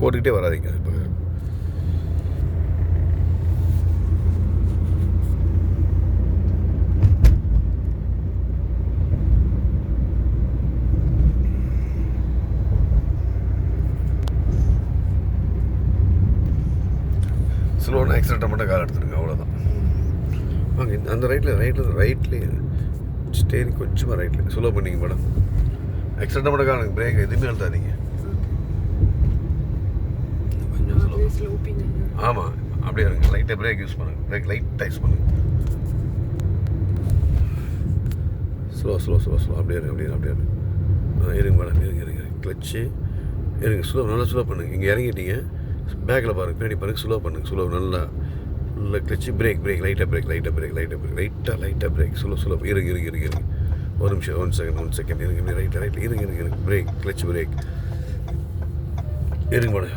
போட்டுக்கிட்டே வராதிங்க. இப்போ ஸ்லோன்னு ஆக்சிடென்ட்டை மட்டும் கால் எடுத்துருங்க, அவ்வளோதான். வாங்க அந்த ரைட்லேயே ஸ்டேரிங் கொஞ்சமாக ரைட்டில் ஸ்லோ பண்ணிங்க மேடம். ஆக்சிடென்ட்டை மட்டும் கால், பிரேக் எதுவுமே எழுதாதீங்க. கொஞ்சம் ஸ்லோ. ஆமாம், அப்படியே இருங்க. லைட்டாக பிரேக் யூஸ் பண்ணுங்க. பிரேக் லைட்டாக யூஸ் பண்ணுங்க. ஸ்லோ அப்படியே இருங்க. இருங்க மேடம், இருங்க. கிளச்சு இருங்க. நல்லா ஸ்லோ பண்ணுங்க. இங்கே இறங்கிட்டீங்க, பேக்கில் பாருங்கள், பின்னாடி பாருங்கள். ஸ்லோ பண்ணுங்கள். ஸ்லோ நல்லா ஃபுல்லாக கிளச்சு. பிரேக் லைட்டாக பிரேக். ஸ்லோ இருங்க. ஒரு நிமிஷம், 1 செகண்ட் இருங்க. ரைட்டில் இருங்க. பிரேக் கிளச்சு பிரேக் இருங்க மேடம்.